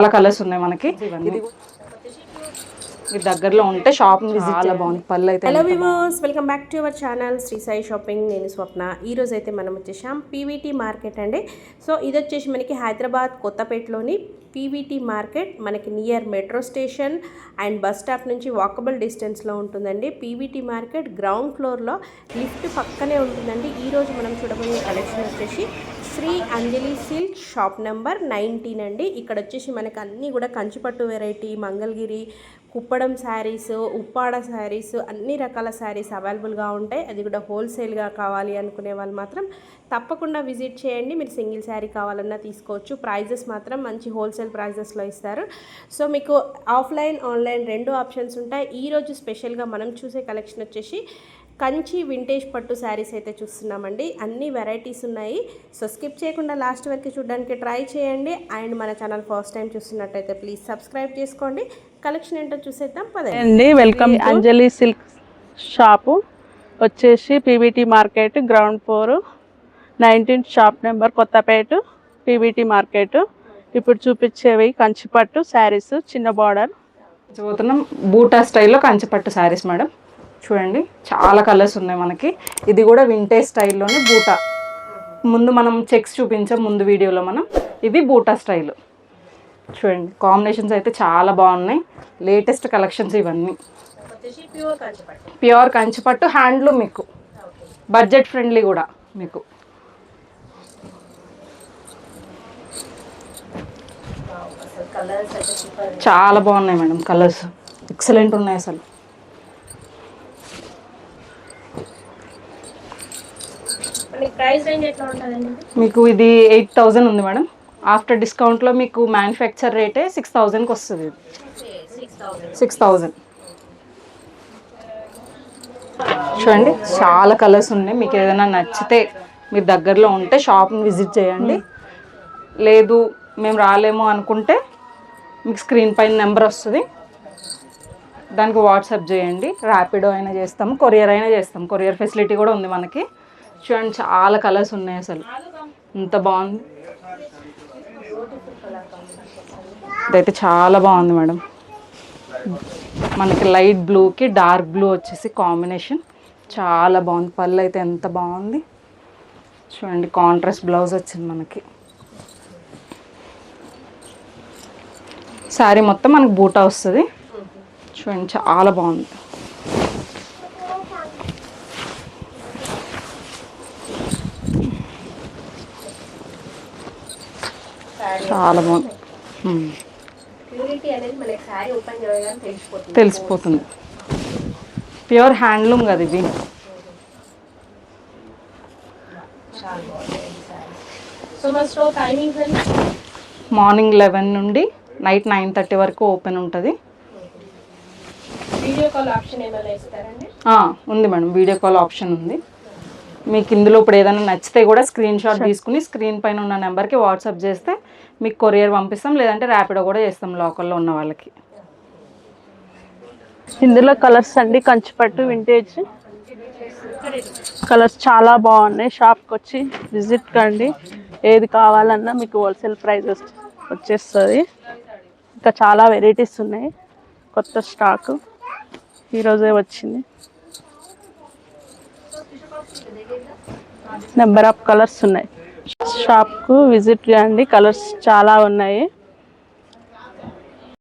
చాలా కలర్స్ ఉన్నాయి మనకి. ఇవన్నీ మీ దగ్గరలో ఉంటే షాప్ చాలా బాగుంది. పళ్ళు అయితే hello viewers, welcome back to our channel Sri Sai shopping. నేను స్వప్న. ఈరోజు అయితే మనం వచ్చేసాం పీవీటీ మార్కెట్ అండి. సో ఇది వచ్చేసి మనకి హైదరాబాద్ కొత్తపేటలోని పీవీటీ మార్కెట్, మనకి near metro station and bus stop నుంచి వాకబుల్ డిస్టెన్స్లో ఉంటుందండి. పీవీటీ మార్కెట్ గ్రౌండ్ ఫ్లోర్లో లిఫ్ట్ పక్కనే ఉంటుందండి. ఈరోజు మనం చూడబోయే కలెక్షన్ వచ్చేసి శ్రీ అంజలి సిల్క్ షాప్ నెంబర్ 19 అండి. ఇక్కడ వచ్చేసి మనకి అన్నీ కూడా కంచిపట్టు వెరైటీ, మంగళగిరి, కుప్పడం శారీస్, ఉప్పాడ శారీస్, అన్ని రకాల శారీస్ అవైలబుల్గా ఉంటాయి. అది కూడా హోల్సేల్గా కావాలి అనుకునే వాళ్ళు మాత్రం తప్పకుండా విజిట్ చేయండి. మీరు సింగిల్ శారీ కావాలన్నా తీసుకోవచ్చు. ప్రైజెస్ మాత్రం మంచి హోల్సేల్ ప్రైజెస్లో ఇస్తారు. సో మీకు ఆఫ్లైన్ ఆన్లైన్ రెండు ఆప్షన్స్ ఉంటాయి. ఈరోజు స్పెషల్గా మనం చూసే కలెక్షన్ వచ్చేసి కంచి వింటేజ్ పట్టు శారీస్ అయితే చూస్తున్నామండి. అన్ని వెరైటీస్ ఉన్నాయి. సో స్కిప్ చేయకుండా లాస్ట్ వరకు చూడడానికి ట్రై చేయండి. అండ్ మన ఛానల్ ఫస్ట్ టైం చూస్తున్నట్టయితే ప్లీజ్ సబ్స్క్రైబ్ చేసుకోండి. కలెక్షన్ ఏంటో చూసేద్దాం పదండి. వెల్కమ్ అంజలి సిల్క్ షాపు వచ్చేసి PVT market ground floor 19 shop number Kothapeta PVT market. ఇప్పుడు చూపించేవి కంచిపట్టు శారీస్, చిన్న బార్డర్. చూస్తున్నాం బూటా స్టైల్లో కంచిపట్టు శారీస్ మేడం. చూడండి చాలా కలర్స్ ఉన్నాయి మనకి. ఇది కూడా వింటేజ్ స్టైల్లోనే బూటా. ముందు మనం చెక్స్ చూపించాం ముందు వీడియోలో మనం. ఇవి బూటా స్టైల్. చూడండి కాంబినేషన్స్ అయితే చాలా బాగున్నాయి. లేటెస్ట్ కలెక్షన్స్ ఇవన్నీ. ప్యూర్ కంచిపట్టు హ్యాండ్లూమ్, మీకు బడ్జెట్ ఫ్రెండ్లీ కూడా మీకు. చాలా బాగున్నాయి మేడం కలర్స్, ఎక్సలెంట్ ఉన్నాయి అసలు. మీకు ఇది 8,000 ఉంది మేడం. ఆఫ్టర్ డిస్కౌంట్లో మీకు మ్యానుఫ్యాక్చర్ రేటే 6,000కి వస్తుంది. 6,000. చూడండి చాలా కలర్స్ ఉన్నాయి. మీకు ఏదైనా నచ్చితే మీరు దగ్గరలో ఉంటే షాప్ని విజిట్ చేయండి. లేదు మేము రాలేము అనుకుంటే మీకు స్క్రీన్ పైన నెంబర్ వస్తుంది, దానికి వాట్సాప్ చేయండి. ర్యాపిడో అయినా చేస్తాము, కొరియర్ అయినా చేస్తాం. కొరియర్ ఫెసిలిటీ కూడా ఉంది మనకి. చూడండి చాలా కలర్స్ ఉన్నాయి అసలు, ఎంత బాగుంది. ఇదైతే చాలా బాగుంది మేడం. మనకి లైట్ బ్లూకి డార్క్ బ్లూ వచ్చేసి కాంబినేషన్ చాలా బాగుంది. పళ్ళు అయితే ఎంత బాగుంది చూడండి. కాంట్రాస్ట్ బ్లౌజ్ వచ్చింది మనకి. శారీ మొత్తం మనకు బూటా వస్తుంది. చూడండి చాలా బాగుంది. చాలా బాగుంది. తెలిసిపోతుంది. ప్యూర్ హ్యాండ్లూమ్ కదా ఇది. మార్నింగ్ 11 నుండి నైట్ 9:30 వరకు ఓపెన్ ఉంటుంది. ఉంది మేడం, వీడియో కాల్ ఆప్షన్ ఉంది. మీకు ఇందులో ఇప్పుడు ఏదైనా నచ్చితే కూడా స్క్రీన్ షాట్ తీసుకుని స్క్రీన్ పైన ఉన్న నెంబర్కి వాట్సాప్ చేస్తే మీకు కొరియర్ పంపిస్తాం, లేదంటే ర్యాపిడో కూడా చేస్తాం లోకల్లో ఉన్న వాళ్ళకి. ఇందులో కలర్స్ అండి, కంచిపట్టు వింటేజ్ కలర్స్ చాలా బాగున్నాయి. షాప్కి వచ్చి విజిట్ కండి. ఏది కావాలన్నా మీకు హోల్సేల్ ప్రైస్ వచ్చేస్తుంది. ఇంకా చాలా వెరైటీస్ ఉన్నాయి. కొత్త స్టాక్ ఈరోజే వచ్చింది. నెంబర్ ఆఫ్ కలర్స్ ఉన్నాయి. షాప్కు విజిట్ చేయండి. కలర్స్ చాలా ఉన్నాయి.